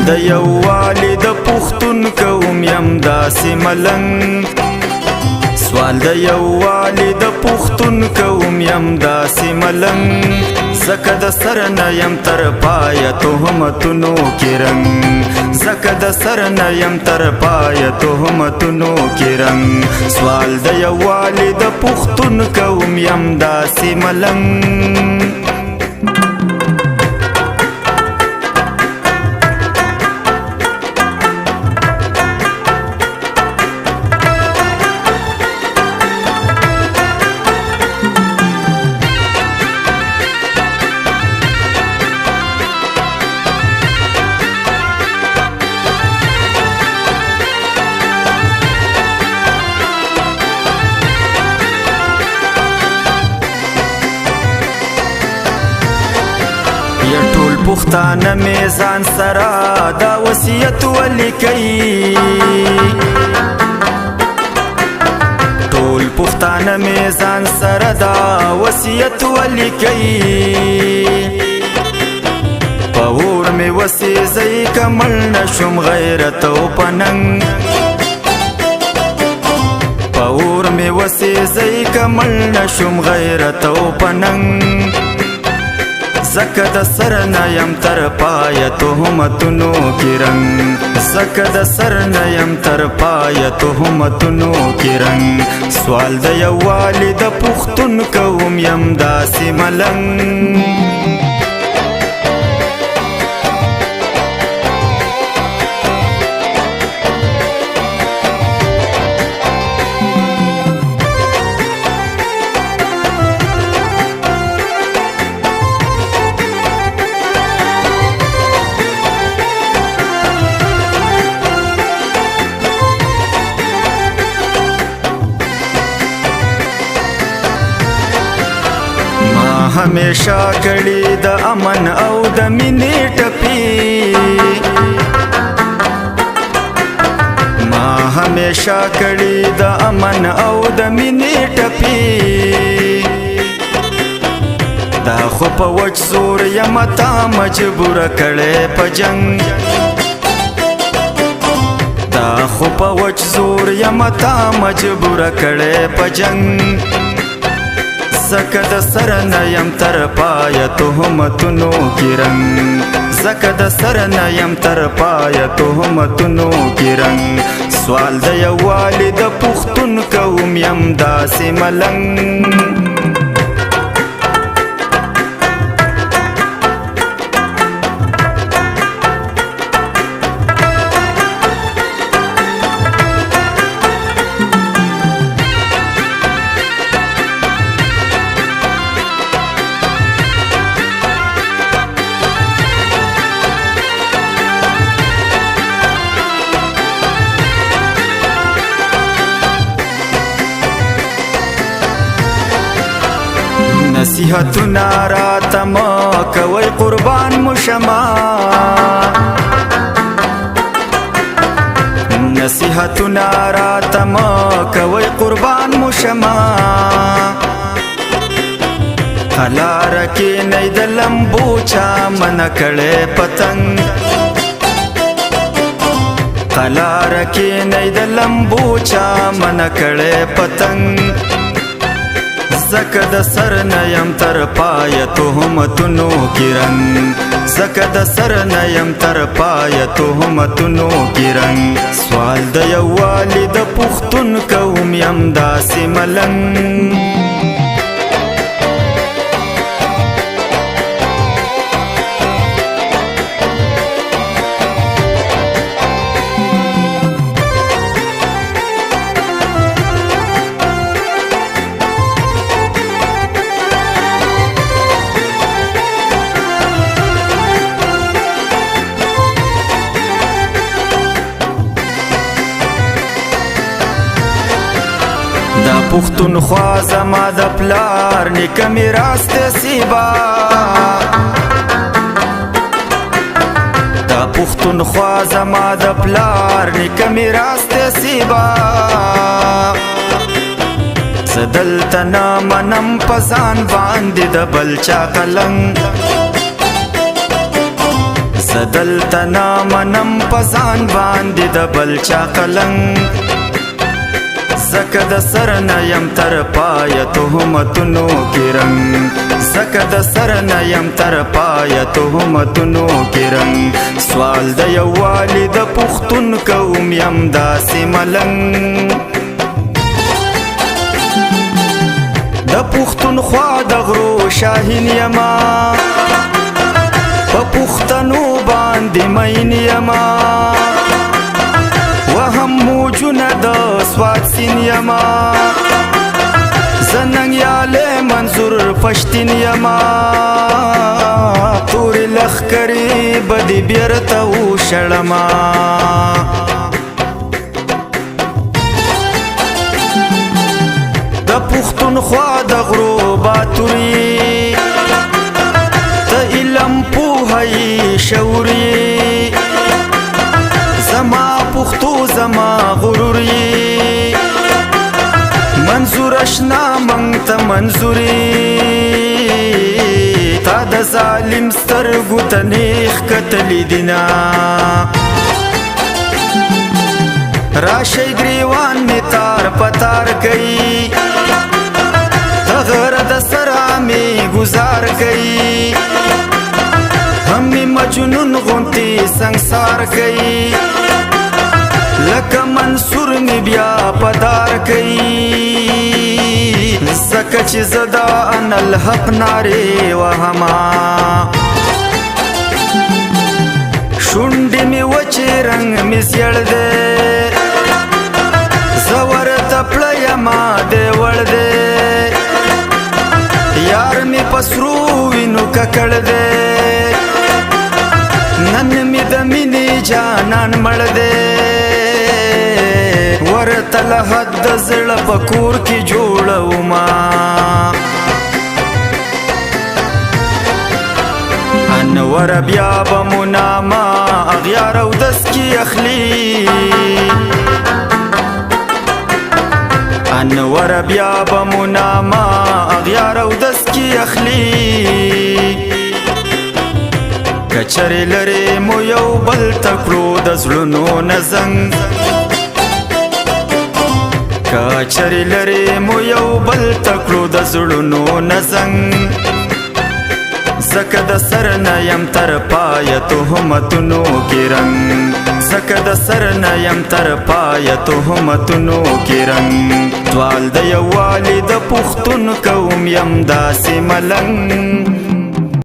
د یووالي د پښتون قوم یم داسې ملنګ سوال د یووالي د پښتون قوم یم داسې ملنګ زکه د سر نه یم تر پایه تهمتونو کې رنګ زکه د سر نه یم تر پایه تهمتونو کې رنګ سوال د یووالي د پښتون قوم یم داسې ملنګ ټول پښتانه میزان سره دا وصیت ولیکي ټول پښتانه میزان سره دا وصیت ولیکي په اور مې وسېږئ کمل نشم غیرت او پننګ په اور مې وسېږئ کمل نشم غیرت او پننګ زکه د سر نه یم تر پایه تهمتونو کې رنګ زکه د سر نه یم تر پایه تهمتونو کې رنګ سوال د یووالي د پښتون قوم یم داسې ملنګ همیشه کړي د امن او د مینې ټپي ما همیشه کړي د امن او د مینې ټپي دا خو په وچ زور یم تا مجبور کړي په جنګ دا خو په وچ زور یم تا مجبور کړي په جنګ زکه د سر نه یم تر پایه تهمتونو کې رنګ زکه د سر نه یم تر پایه تهمتونو کې رنګ سوال د یووالي د پښتون قوم یم داسې ملنګ نصیحتونه راته مه کوئ قربان مو شمه نصیحتونه راته مه کوئ قربان مو شمه لاره کښېنئ د لمبو چا منع کړی پتنګ لاره کښېنئ د لمبو چا منع کړی پتنګ زکه د سر نه یم تر پایه تهمتونو کې رنګ زکه د سر نه یم تر پایه تهمتونو کې رنګ سوال د یووالي د پښتون قوم یم داسې ملنګ دا پښتونخوا زما د پلار نیکه میراث دی سیبا دا پښتونخوا زما د پلار نیکه میراث دی سیبا زه دلته نه منم په ځان باندې د بل چا قلم زدلته نامنم په ځان باندې د بل چا قلنګ زکه د سر نه یم تر پایه تهمتونو کې رنګ زکه د سر نه یم تر پایه تهمتونو کې رنګ سوال د یووالي د پښتون کوم یم داسې ملنګ د پښتونخوا د غرو شاهین یما په پښتنو باندې مین یما وهم موجونه د سوات سین یما زننګ یاله منظور پښتین یما تور لخکری بدی بیرته و شړما د پښتونخوا د غرو باتوري ته علم پوهی شعوري زما پښتو زما غروري منظور اشنا منګ ته منظوري تا د ظالم سترګو ته نیخ کتلی دینا راشي ګریوان می تار پتار کئی تغر د سرا می گزار کئی همی مجنون غنتی سنگسار کئی لکه منصور می بیا پدار کئی زکه چې زدا ان الحق ناره وهما شونډې می وچې رنگ می سیړ دے زور تپړه یما دې وړ دے یار می پسرو وینو ککړ دے نن می د مینې جانان مړ دے ورته له حد زړه په کور کې جوړوما انور بیا به مناما اغیار او دس کی اخلی انور بیا به مناما اغیار او دس کی اخلی کچری لري مو یو بل تکړو د زړونو نزنګ کچری لري مو یو بل تکړو د زړونو نزنګ زکه د سر نه یم تر پایه تهمتونو کې رنګ زکه د سر نه یم تر پایه تهمتونو کې رنګ سوال د یووالي د پښتون کوم یم داسې ملنګ